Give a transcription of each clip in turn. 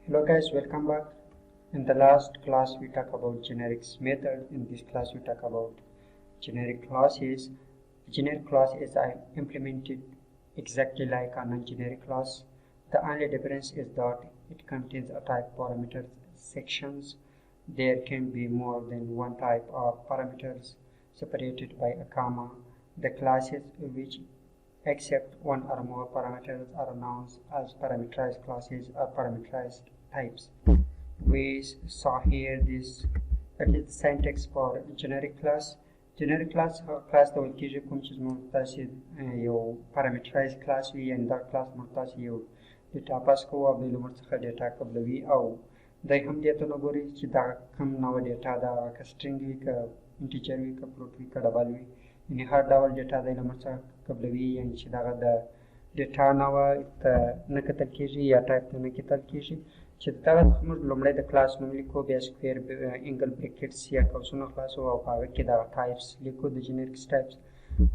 Hello guys, welcome back. In the last class we talked about generics method. In this class we talk about generic classes. Generic class is implemented exactly like a non-generic class. The only difference is that it contains a type parameter sections. There can be more than one type of parameters separated by a comma. The classes which accept one or more parameters are known as parameterized classes or parameterized types. We saw here this that is syntax for generic class. Generic class class د ولکېږي کوم چې زموږ تاسې یو parameterized class وي یعنې دا class موږ تاسې یو ډیټا پاس کوو او دوی له موږ څخه ډیټا قبلوي او دی هم دې ته نه ګوري چې دا کوم نوع ډیټا ده که string وي که integer وي که float وي که ډبل وي یعنې هر ډول ډیټا دی له موږ څخه قبلوي یعنې چې دغه د ډیټا نوع ته نه کتل کېږي یا ټایپ ته نه کتل کېږي چې دغه څخه موږ لومړی د کلاس نوم لیکو بیا سکویر انګل بریکټس یا قوسونه خلاصو او په هغه کې دغه ټایپس لیکو د جنریکس ټایپس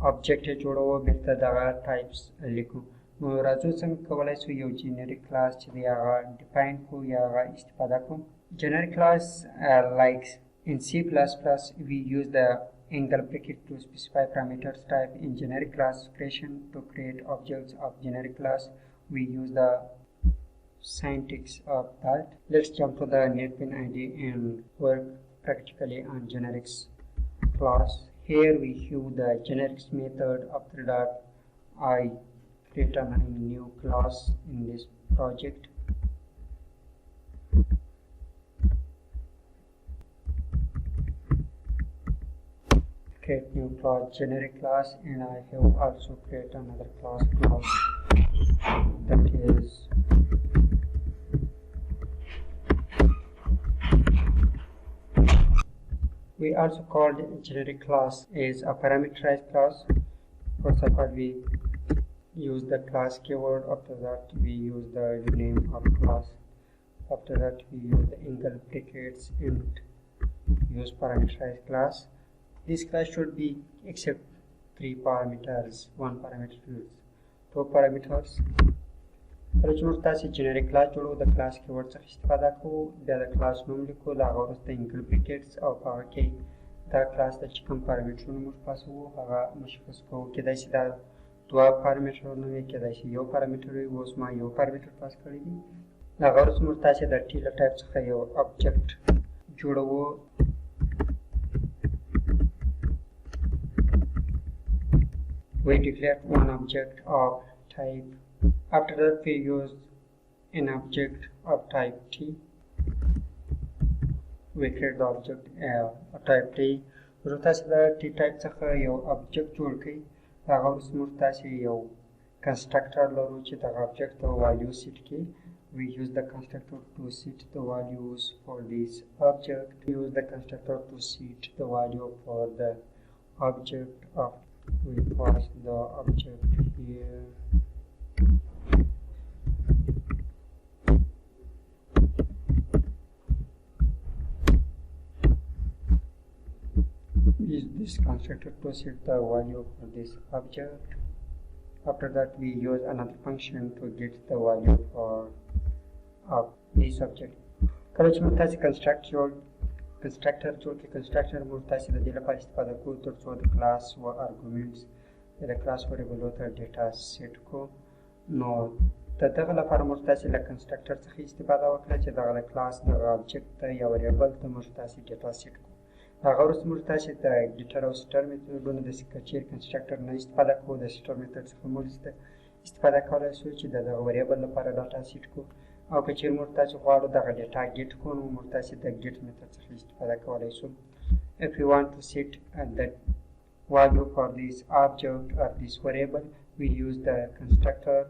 آبجکټ یې جوړوو بیرته دغه ټایپس لیکو نو راځو څنګه کولی شو یو جنریک کلاس چې دی هغه ډیفاین کړو یا هغه استفاده کړو جنریک کلاس like in C++ we use the angle bracket to specify parameters type in generic class creation. To create objects of generic class we use the syntax of that. Let's jump to the NetBeans IDE and work practically on generics class. Here we use the generics method. After that I create a new class in this project. Create new class generic class, and I have also create another class that is we also called generic class is a parameterized class. First of all we use the class keyword, after that we use the name of class, after that we use the angle brackets and use parameterized class. This class should be except three parameters, one parameter use two parameters. کله چې موږ تاسې جنریک کلاس جوړو د کلاس کیورډ څخه استفاده کوو بیا د کلاس نوم لیکو د هغه وروسته انګل بریکټس او په هغه کې دا کلاس ته چې کوم پارامترونه موږ پاسوو هغه مشخص کوو کیدای شي دا دوه پارامترونه وي کیدای شي یو پارامتر وي اوس ما یو پارامتر پاس کړی دی د هغه وروسته موږ تاسې د ټیله ټایپ څخه یو آبجکټ جوړوو we declared one object of type. After that we use an object of type T. We create the object of type T. تاسې د T type څخه یو object جوړ کړئ هغه وروسته موږ تاسې یو constructor لرو چې دغه object ته value set کړي. We use the constructor to set the values for this object. We use the constructor to set the value for the object of we pass the object here. Use this constructor to set the value for this object. After that we use another function to get the value for this object. کله چې موږ تاسې constructor جوړ کړئ constructor موږ تاسې د دې لپاره استفاده کوو تر څو د کلاس و arguments د کلاس وریبلو ته ډیټا سیټ کړو نو د دغه لپاره موږ تاسې له constructor څخه استفاده وکړه چې دغه د کلاس دغه object ته یا وریبل ته موږ تاسې ډیټا سیټ کړو هغه وروسته موږ تاسې د ګیټر او سټر میتودونو د که چیرې constructor نه استفاده کوو د سټر میتود څخه موږ استفاده کولی شو چې د دغه وریبل لپاره ډاټا سیټ کړو او که چیرې موږ تاسې غواړو دغه ډیټا ګیټ کړو نو موږ تاسې د ګیټ میتود څخه استفاده کولی شو. If we want to set the value for this object or this variable we use the constructor.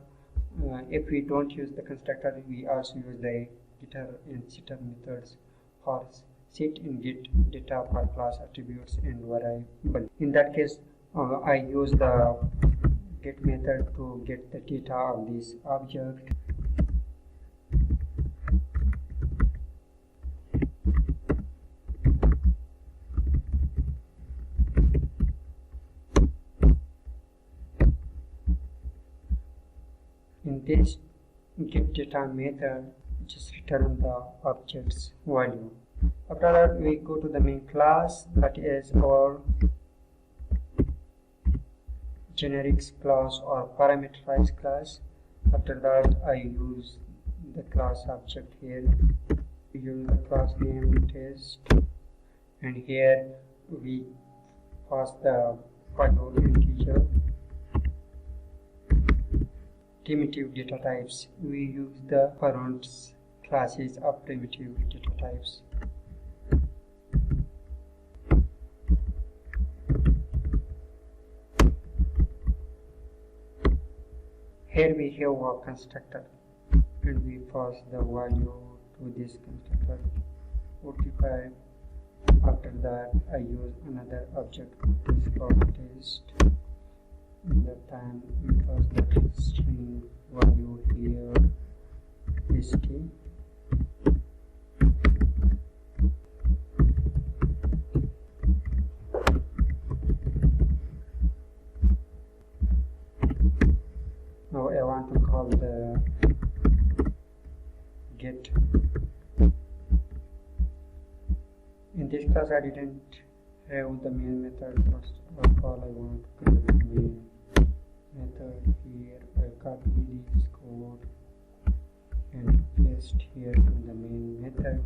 If we don't use the constructor we also use the getter and setter methods for set and get data for class attributes and variable. In that case I use the get method to get the data of this object. In this get data method just return the object's value. After that, we go to the main class, that is our generics class or parameterized class. After that, I use the class object here. We use the class name test, and here we pass the value integer. Primitive data types, we use the parents classes of primitive data types. Here we have a constructor, and we pass the value to this constructor 45. After that, I use another object, this called test. In that time, we pass the string value here st. Now I want to call the get. In this class I didn't have the main method. First of all, I want to create the main method. Here I copy this code and paste here in the main method.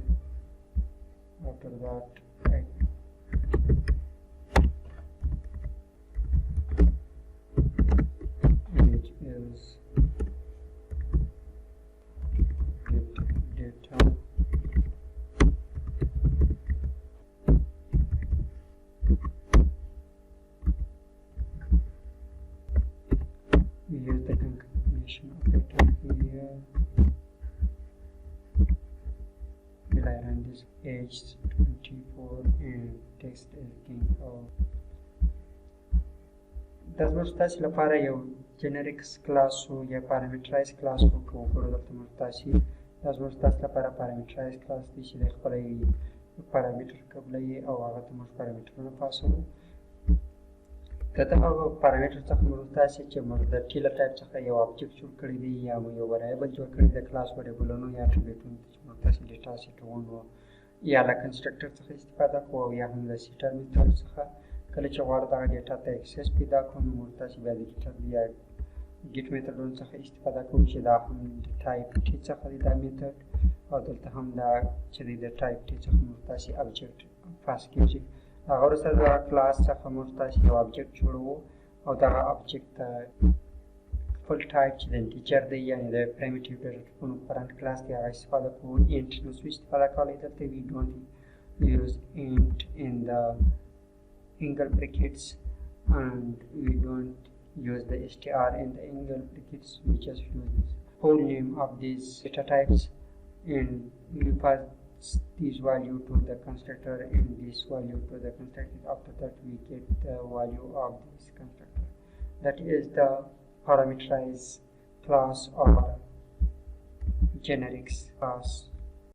After that, which is get data. We use the concatenation operator here. Will I run this age 24 and text is king of. دا زموږ ستاسې لپاره یو جنریکس کلاس وو یا پارامترایز کلاس وو که وګورو دلته موږ تاسې دا زموږ ستاسې لپاره پارامترایز کلاس دی چې د خپله پارامتر قبلوي او هغه ته موږ پارامترونه پاسوو. که د هغه پارامتر څخه موږ تاسې چې موږ د ټیله ټایپ څخه یو آبجکټ جوړ کړی دی یا مو یو وریبل جوړ کړی د کلاس وریبلونو یا اټریبیوټونو چې موږ تاسې ډیټا سیټونو یا له کنسټرکټر څخه استفاده کوو او یا هم د سیټر میثډ څخه کله چې غواړو دغه ډیټا ته اکسس پیدا کړو نو موږ تاسې بیا د ګیټر یا ګیټ میثډونو څخه استفاده کوو چې دا هم د ټایپ ټي څخه دی دا میثډ او دلته هم دا چې دی د ټایپ ټي څخه موږ تاسې آبجکټ پاس کېږي. هغه وروسته د کلاس څخه موږ تاسې یو آبجکټ جوړوو او دغه آبجکټ ته خپل ټایپ چې د انټیجر دی یعنې د پریمیټیو ډیټا ټایپونو فرنټ کلاس دی هغه استفاده کوو. انټ نسو استفاده کولی دلته وي ډونټ یوز انټ ان د angle brackets and we don't use the str in the angle brackets. We just use the whole name of these data types and we pass this value to the constructor and this value to the constructor. After that we get the value of this constructor. That is the parameterized class or generics class.